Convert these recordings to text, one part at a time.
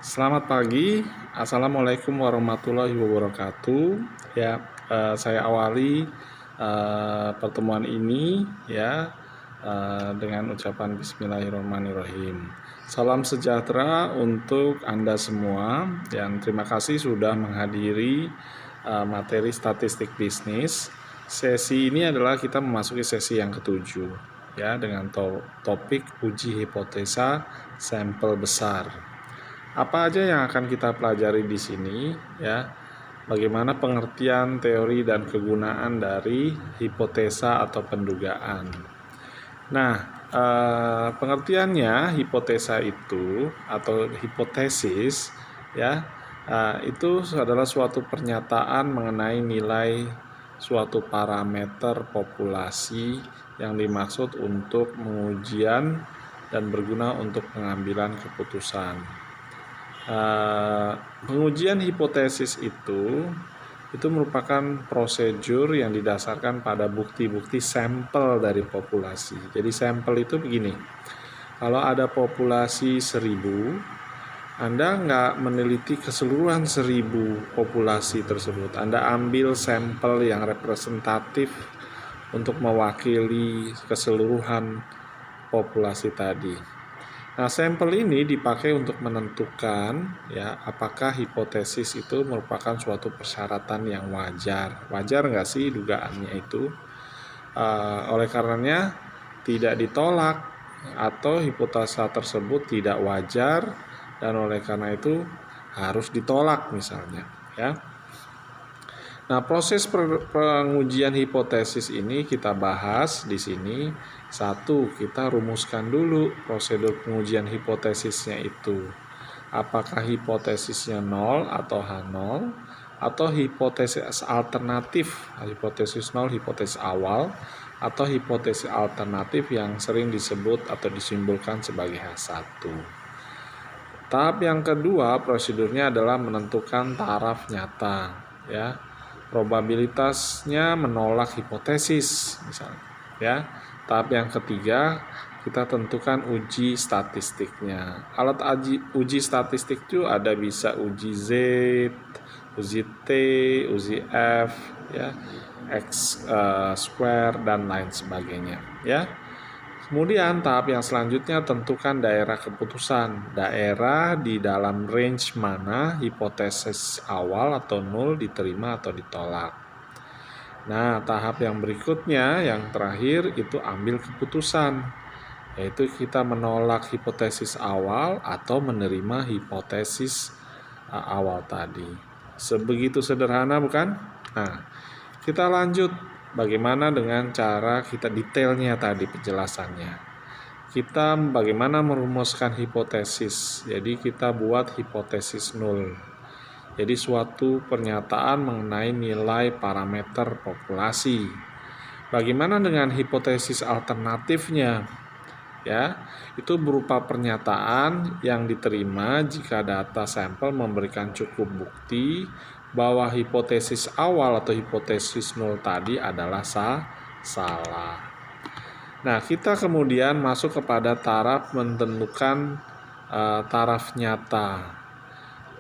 Selamat pagi, Assalamualaikum warahmatullahi wabarakatuh. Ya, saya awali pertemuan ini dengan ucapan Bismillahirrahmanirrahim. Salam sejahtera untuk Anda semua, dan terima kasih sudah menghadiri materi statistik bisnis. Sesi ini adalah kita memasuki sesi yang ketujuh, ya, dengan topik uji hipotesa sampel besar. Apa aja yang akan kita pelajari di sini, ya? Bagaimana pengertian, teori, dan kegunaan dari hipotesa atau pendugaan. Nah, pengertiannya hipotesa itu atau hipotesis, ya, itu adalah suatu pernyataan mengenai nilai suatu parameter populasi yang dimaksud untuk pengujian dan berguna untuk pengambilan keputusan. Pengujian hipotesis itu merupakan prosedur yang didasarkan pada bukti-bukti sampel dari populasi. Jadi sampel itu begini, kalau ada populasi 1000, Anda nggak meneliti keseluruhan 1000 populasi tersebut. Anda ambil sampel yang representatif untuk mewakili keseluruhan populasi tadi. Nah, sampel ini dipakai untuk menentukan, ya, apakah hipotesis itu merupakan suatu persyaratan yang wajar. Wajar nggak sih dugaannya itu? Oleh karenanya tidak ditolak atau hipotesa tersebut tidak wajar, dan oleh karena itu harus ditolak misalnya, ya. Nah, proses pengujian hipotesis ini kita bahas di sini. Satu, kita rumuskan dulu prosedur pengujian hipotesisnya itu. Apakah hipotesisnya 0 atau H0, atau hipotesis alternatif, hipotesis 0, hipotesis awal, atau hipotesis alternatif yang sering disebut atau disimbolkan sebagai H1. Tahap yang kedua prosedurnya adalah menentukan taraf nyata, ya. Probabilitasnya menolak hipotesis misalnya, ya. Tahap yang ketiga kita tentukan uji statistiknya. Alat uji statistik itu ada, bisa uji Z, uji T, uji F, ya, X square dan lain sebagainya, ya. Kemudian tahap yang selanjutnya tentukan daerah keputusan. Daerah di dalam range mana hipotesis awal atau nol diterima atau ditolak. Nah, tahap yang berikutnya, yang terakhir, itu ambil keputusan. Yaitu kita menolak hipotesis awal atau menerima hipotesis awal tadi. Sebegitu sederhana, bukan? Nah, kita lanjut. Bagaimana dengan cara kita detailnya tadi penjelasannya. Kita bagaimana merumuskan hipotesis. Jadi kita buat hipotesis nol. Jadi suatu pernyataan mengenai nilai parameter populasi. Bagaimana dengan hipotesis alternatifnya? Ya, itu berupa pernyataan yang diterima jika data sampel memberikan cukup bukti bahwa hipotesis awal atau hipotesis nol tadi adalah salah. Nah, kita kemudian masuk kepada taraf menentukan taraf nyata.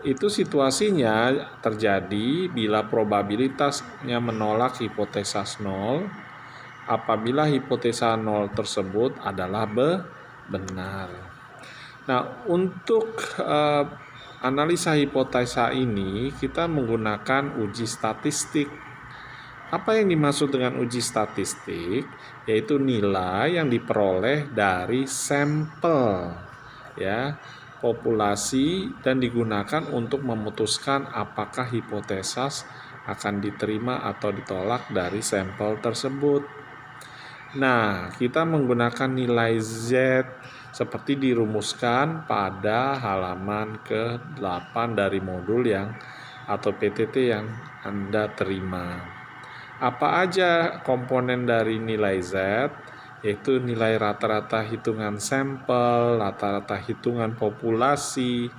Itu situasinya terjadi bila probabilitasnya menolak hipotesis nol apabila hipotesa nol tersebut adalah benar. Nah, untuk analisa hipotesa ini kita menggunakan uji statistik. Apa yang dimaksud dengan uji statistik? Yaitu nilai yang diperoleh dari sampel, ya, populasi, dan digunakan untuk memutuskan apakah hipotesis akan diterima atau ditolak dari sampel tersebut. Nah, kita menggunakan nilai Z seperti dirumuskan pada halaman ke-8 dari modul atau PTT yang Anda terima. Apa aja komponen dari nilai Z? Yaitu nilai rata-rata hitungan sampel, rata-rata hitungan populasi,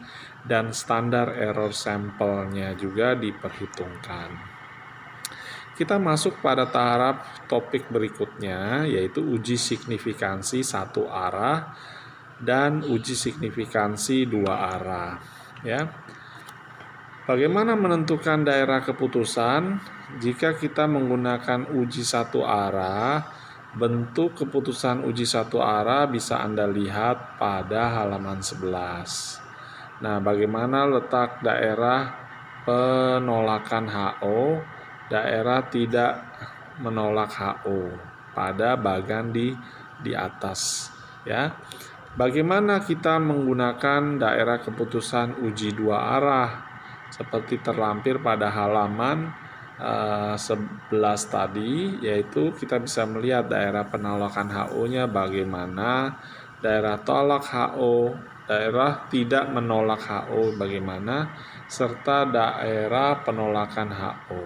dan standar error sampelnya juga diperhitungkan. Kita masuk pada tahap topik berikutnya, yaitu uji signifikansi satu arah dan uji signifikansi dua arah. ya. Bagaimana menentukan daerah keputusan? Jika kita menggunakan uji satu arah, bentuk keputusan uji satu arah bisa Anda lihat pada halaman 11. Nah, bagaimana letak daerah penolakan HO, daerah tidak menolak HO pada bagian di atas, ya. Bagaimana kita menggunakan daerah keputusan uji dua arah seperti terlampir pada halaman 11 tadi, yaitu kita bisa melihat daerah penolakan HO-nya bagaimana, daerah tolak HO, daerah tidak menolak HO bagaimana, serta daerah penolakan HO.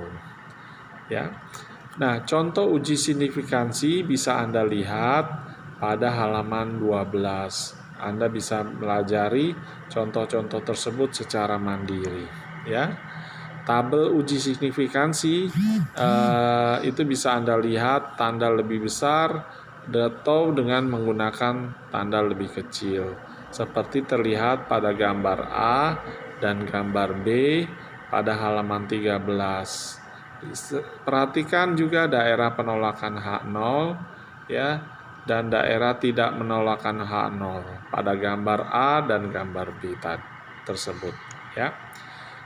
Ya. Nah, contoh uji signifikansi bisa Anda lihat pada halaman 12. Anda bisa pelajari contoh-contoh tersebut secara mandiri, ya. Tabel uji signifikansi itu bisa Anda lihat tanda lebih besar atau dengan menggunakan tanda lebih kecil, seperti terlihat pada gambar A dan gambar B pada halaman 13. Perhatikan juga daerah penolakan H0, ya, dan daerah tidak menolakkan H0 pada gambar A dan gambar B tersebut, ya.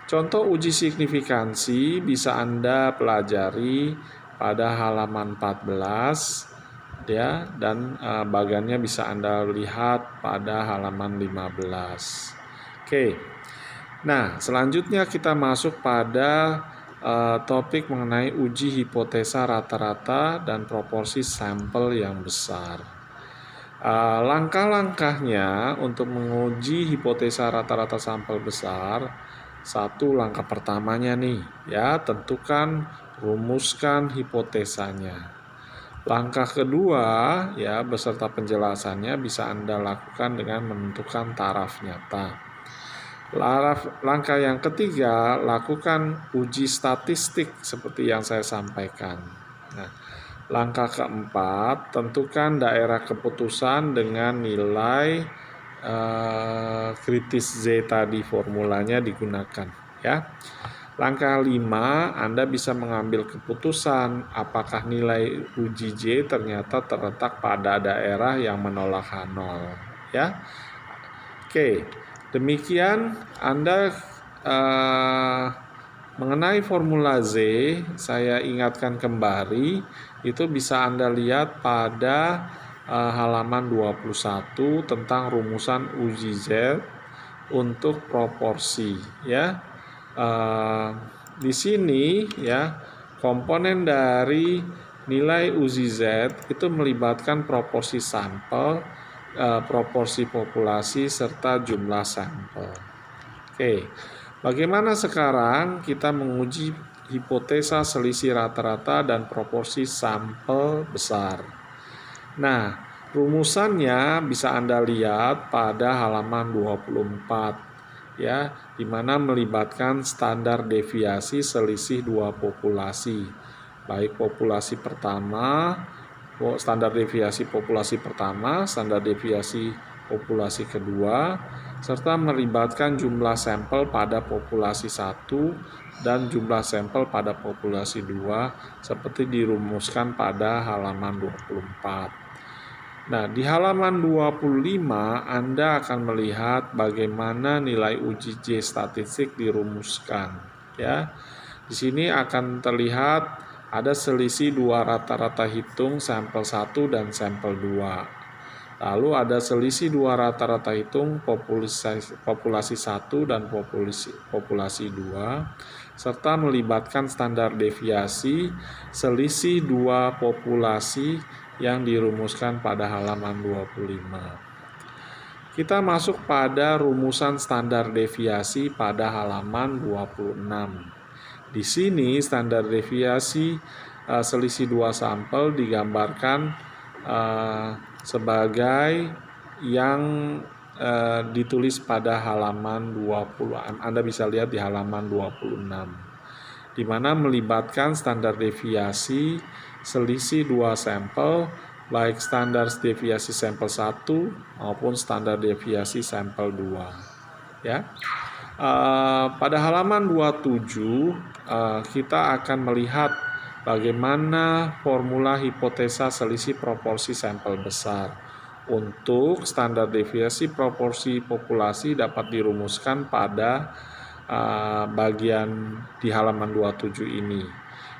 Contoh uji signifikansi bisa Anda pelajari pada halaman 14, ya, dan bagannya bisa Anda lihat pada halaman 15. Oke. Nah, selanjutnya kita masuk pada topik mengenai uji hipotesa rata-rata dan proporsi sampel yang besar. Langkah-langkahnya untuk menguji hipotesa rata-rata sampel besar, satu langkah pertamanya nih, ya, tentukan, rumuskan hipotesanya. Langkah kedua, ya, beserta penjelasannya bisa Anda lakukan dengan menentukan taraf nyata. Langkah yang ketiga, lakukan uji statistik seperti yang saya sampaikan. Nah, langkah keempat, tentukan daerah keputusan dengan nilai kritis Z tadi, formulanya digunakan, ya. Langkah 5, Anda bisa mengambil keputusan apakah nilai uji J ternyata terletak pada daerah yang menolak H0, ya. Oke. Demikian Anda mengenai formula Z, saya ingatkan kembali, itu bisa Anda lihat pada halaman 21 tentang rumusan uji Z untuk proporsi, ya. Di sini, ya, komponen dari nilai uji Z itu melibatkan proporsi sampel, proporsi populasi, serta jumlah sampel. Oke, bagaimana sekarang kita menguji hipotesa selisih rata-rata dan proporsi sampel besar? Nah, rumusannya bisa Anda lihat pada halaman 24, ya, di mana melibatkan standar deviasi selisih dua populasi, baik populasi pertama, standar deviasi populasi pertama, standar deviasi populasi kedua, serta melibatkan jumlah sampel pada populasi 1 dan jumlah sampel pada populasi 2 seperti dirumuskan pada halaman 24. Nah, di halaman 25 Anda akan melihat bagaimana nilai uji J statistik dirumuskan, ya. Di sini akan terlihat ada selisih dua rata-rata hitung sampel 1 dan sampel 2. Lalu ada selisih dua rata-rata hitung populasi 1 dan populasi 2, serta melibatkan standar deviasi selisih dua populasi yang dirumuskan pada halaman 25. Kita masuk pada rumusan standar deviasi pada halaman 26. Di sini standar deviasi selisih dua sampel digambarkan sebagai yang ditulis pada halaman 20. Anda bisa lihat di halaman 26, di mana melibatkan standar deviasi selisih dua sampel, baik standar deviasi sampel 1 maupun standar deviasi sampel 2, ya. Pada halaman 27 kita akan melihat bagaimana formula hipotesa selisih proporsi sampel besar. Untuk standar deviasi proporsi populasi dapat dirumuskan pada bagian di halaman 27 ini.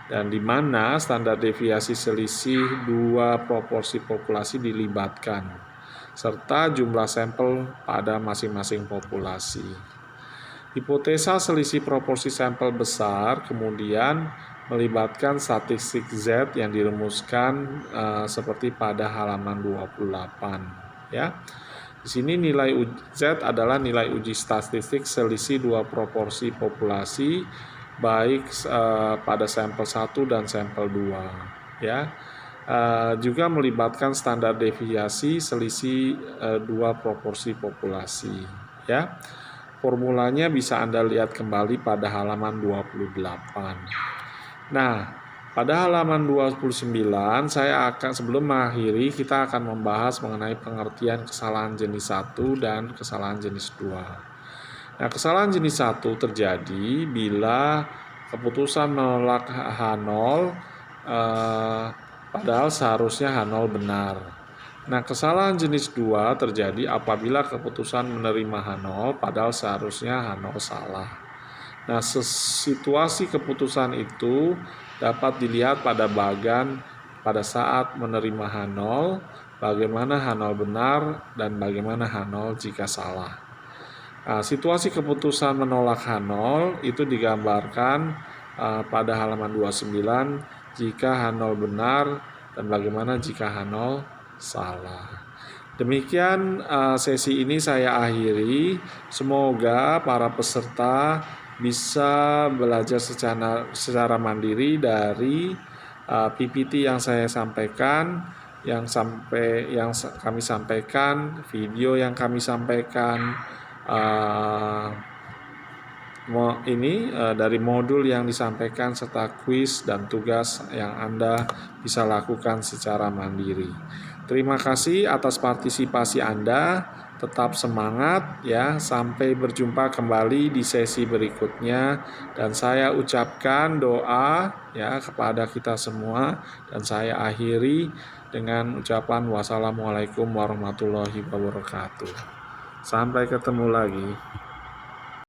Dan di mana standar deviasi selisih dua proporsi populasi dilibatkan, serta jumlah sampel pada masing-masing populasi. Hipotesa selisih proporsi sampel besar kemudian melibatkan statistik Z yang dirumuskan seperti pada halaman 28 ya. Di sini nilai Z adalah nilai uji statistik selisih dua proporsi populasi baik pada sampel 1 dan sampel 2 ya. Juga melibatkan standar deviasi selisih dua proporsi populasi ya. Formulanya bisa Anda lihat kembali pada halaman 28. Nah, pada halaman 29 sebelum mengakhiri kita akan membahas mengenai pengertian kesalahan jenis 1 dan kesalahan jenis 2. Nah, kesalahan jenis 1 terjadi bila keputusan menolak H0 padahal seharusnya H0 benar. Nah, kesalahan jenis 2 terjadi apabila keputusan menerima H0 padahal seharusnya H0 salah. Nah, situasi keputusan itu dapat dilihat pada saat menerima H0, bagaimana H0 benar dan bagaimana H0 jika salah. Nah, situasi keputusan menolak H0 itu digambarkan pada halaman 29 jika H0 benar dan bagaimana jika H0 salah. Demikian sesi ini saya akhiri. Semoga para peserta bisa belajar secara mandiri dari PPT yang saya sampaikan, yang kami sampaikan, video yang kami sampaikan, dari modul yang disampaikan serta kuis dan tugas yang Anda bisa lakukan secara mandiri. Terima kasih atas partisipasi Anda. Tetap semangat ya. Sampai berjumpa kembali di sesi berikutnya dan saya ucapkan doa ya kepada kita semua dan saya akhiri dengan ucapan wassalamualaikum warahmatullahi wabarakatuh. Sampai ketemu lagi.